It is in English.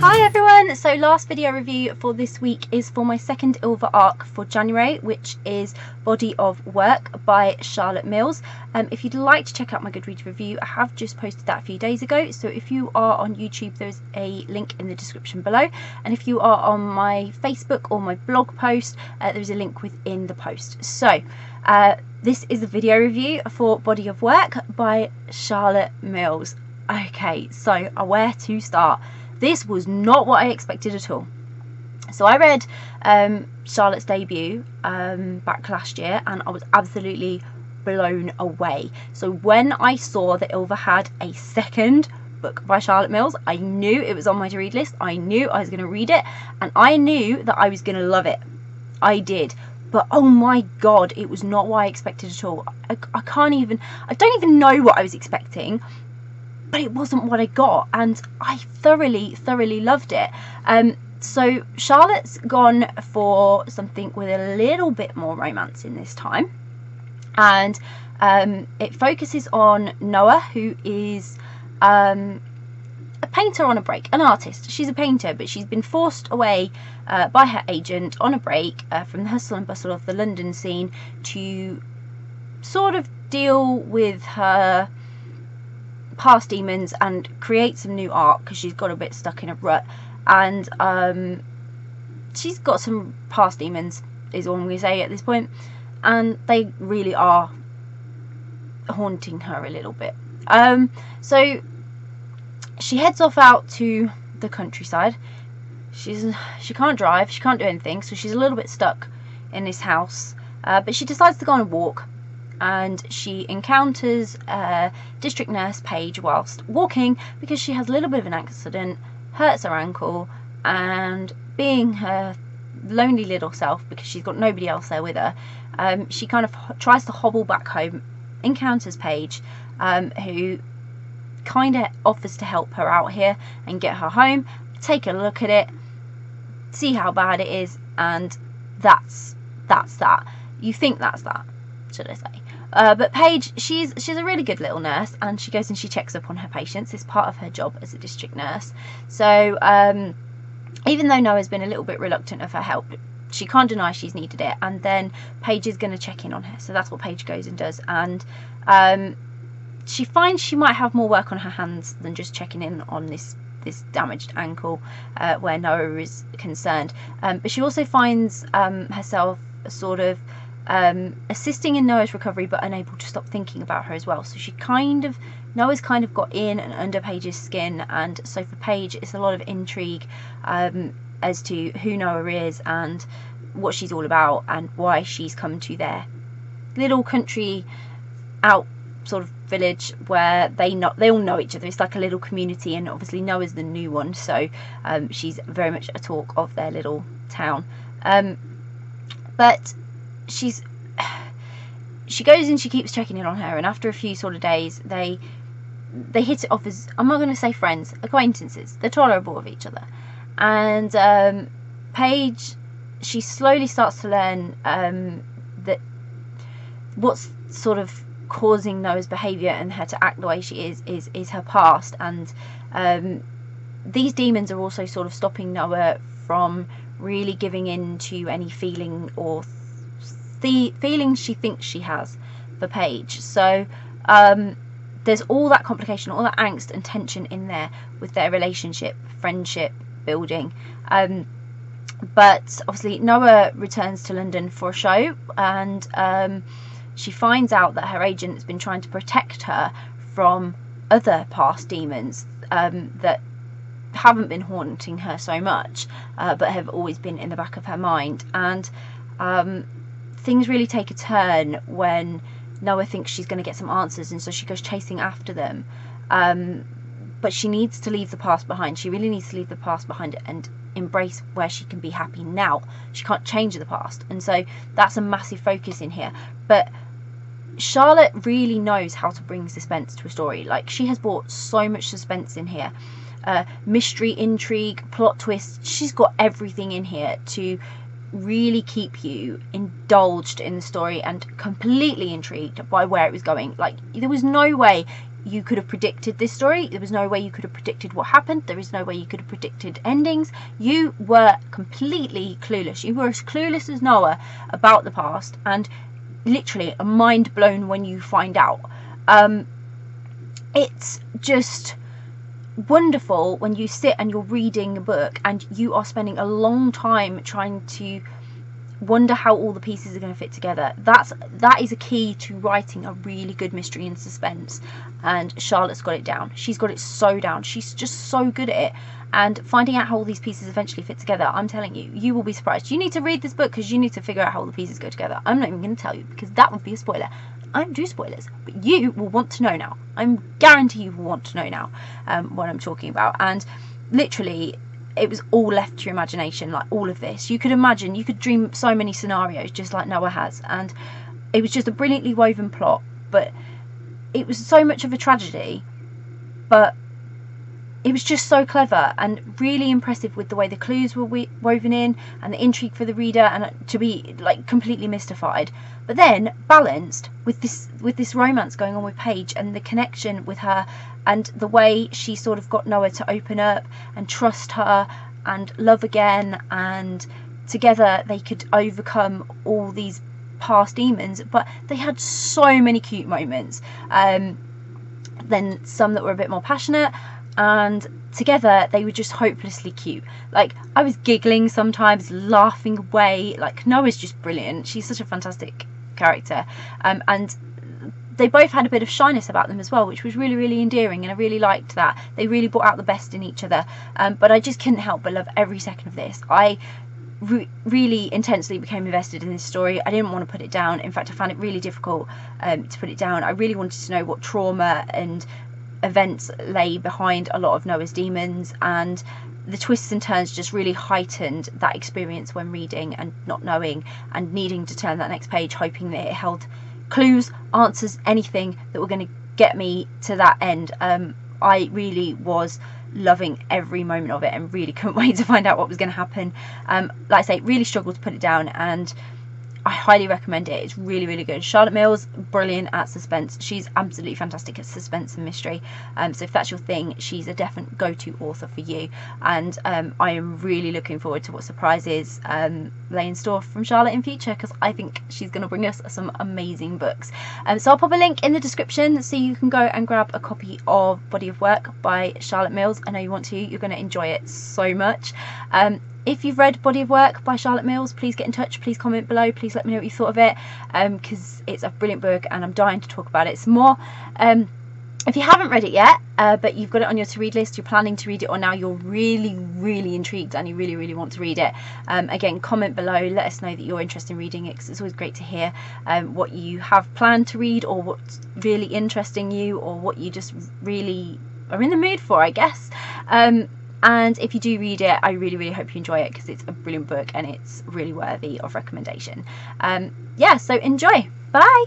Hi everyone, so last video review for this week is for my second Ilva arc for January, which is Body of Work by Charlotte Mills. If you'd like to check out my Goodreads review, I have just posted that a few days ago, so if you are on YouTube there's a link in the description below, and if you are on my Facebook or my blog post there's a link within the post. So this is a video review for Body of Work by Charlotte Mills. Okay, so where to start? This was not what I expected at all. So I read Charlotte's debut back last year and I was absolutely blown away. So when I saw that Ilva had a second book by Charlotte Mills, I knew it was on my to read list. I knew I was going to read it and I knew that I was going to love it. I did. But oh my god, it was not what I expected at all. I don't even know what I was expecting. But it wasn't what I got, and I thoroughly loved it. So Charlotte's gone for something with a little bit more romance in this time, and it focuses on Noah, who is a painter on a break, an artist. She's a painter, but she's been forced away by her agent on a break from the hustle and bustle of the London scene to sort of deal with her past demons and create some new art, because she's got a bit stuck in a rut, and she's got some past demons is all I'm going to say at this point, and they really are haunting her a little bit. So she heads off out to the countryside. She can't drive, she can't do anything, so she's a little bit stuck in this house, but she decides to go on a walk. And she encounters district nurse Paige whilst walking, because she has a little bit of an accident, hurts her ankle, and being her lonely little self, because she's got nobody else there with her, she kind of tries to hobble back home, encounters Paige, who kind of offers to help her out here and get her home, take a look at it, see how bad it is, and that's that. You think that's that, should I say. But Paige, she's a really good little nurse, and she goes and she checks up on her patients. It's part of her job as a district nurse. So even though Noah's been a little bit reluctant of her help, she can't deny she's needed it, and then Paige is going to check in on her. So that's what Paige goes and does, and she finds she might have more work on her hands than just checking in on this damaged ankle where Noah is concerned. But she also finds herself sort of assisting in Noah's recovery, but unable to stop thinking about her as well. So Noah's kind of got in and under Paige's skin, and so for Paige it's a lot of intrigue as to who Noah is and what she's all about, and why she's come to their little country out sort of village where they all know each other. It's like a little community, and obviously Noah's the new one, so she's very much a talk of their little town. But she goes and she keeps checking in on her, and after a few sort of days they hit it off as, I'm not going to say friends, acquaintances. They're tolerable of each other, and Paige, she slowly starts to learn that what's sort of causing Noah's behaviour and her to act the way she is her past, and these demons are also sort of stopping Noah from really giving in to any feeling or the feelings she thinks she has for Paige. So there's all that complication, all that angst and tension in there with their relationship, friendship building. But obviously Noah returns to London for a show, and she finds out that her agent has been trying to protect her from other past demons that haven't been haunting her so much, but have always been in the back of her mind. And things really take a turn when Noah thinks she's going to get some answers, and so she goes chasing after them. But she needs to leave the past behind. She really needs to leave the past behind and embrace where she can be happy now. She can't change the past, and so that's a massive focus in here. But Charlotte really knows how to bring suspense to a story. Like, she has brought so much suspense in here. Mystery, intrigue, plot twists. She's got everything in here to really keep you indulged in the story and completely intrigued by where it was going. Like, there was no way you could have predicted this story. There was no way you could have predicted what happened. There is no way you could have predicted endings. You were completely clueless. You were as clueless as Noah about the past, and literally mind blown when you find out. It's just wonderful when you sit and you're reading a book and you are spending a long time trying to wonder how all the pieces are going to fit together. That is a key to writing a really good mystery and suspense, and Charlotte's got it down. She's got it so down. She's just so good at it, and finding out how all these pieces eventually fit together, I'm telling you, you will be surprised. You need to read this book because you need to figure out how all the pieces go together. I'm not even going to tell you because that would be a spoiler. I don't do spoilers, but you will want to know now. I'm guarantee you will want to know now what I'm talking about. And literally, it was all left to your imagination. Like, all of this, you could imagine, you could dream so many scenarios just like Noah has, and it was just a brilliantly woven plot. But it was so much of a tragedy, but it was just so clever and really impressive with the way the clues were woven in and the intrigue for the reader, and to be like completely mystified, but then balanced with this romance going on with Paige and the connection with her and the way she sort of got Noah to open up and trust her and love again, and together they could overcome all these past demons. But they had so many cute moments, then some that were a bit more passionate, and together they were just hopelessly cute. Like, I was giggling sometimes, laughing away. Like, Noah's just brilliant. She's such a fantastic character, and they both had a bit of shyness about them as well, which was really, really endearing, and I really liked that. They really brought out the best in each other, but I just couldn't help but love every second of this. I really intensely became invested in this story. I didn't want to put it down. In fact, I found it really difficult to put it down. I really wanted to know what trauma and events lay behind a lot of Noah's demons, and the twists and turns just really heightened that experience when reading and not knowing and needing to turn that next page, hoping that it held clues, answers, anything that were going to get me to that end. I really was loving every moment of it and really couldn't wait to find out what was going to happen. Like I say, really struggled to put it down, and I highly recommend it. It's really, really good. Charlotte Mills, brilliant at suspense. She's absolutely fantastic at suspense and mystery. So if that's your thing, she's a definite go-to author for you. And I am really looking forward to what surprises lay in store from Charlotte in future, because I think she's going to bring us some amazing books. So I'll pop a link in the description so you can go and grab a copy of Body of Work by Charlotte Mills. I know you want to. You're going to enjoy it so much. If you've read Body of Work by Charlotte Mills, please get in touch. Please comment below. Please let me know what you thought of it, because it's a brilliant book and I'm dying to talk about it some more. If you haven't read it yet, but you've got it on your to-read list, you're planning to read it, or now you're really, really intrigued and you really, really want to read it, again, comment below. Let us know that you're interested in reading it, because it's always great to hear what you have planned to read, or what's really interesting you, or what you just really are in the mood for, I guess. And if you do read it, I really, really hope you enjoy it, because it's a brilliant book and it's really worthy of recommendation. Yeah, so enjoy. Bye.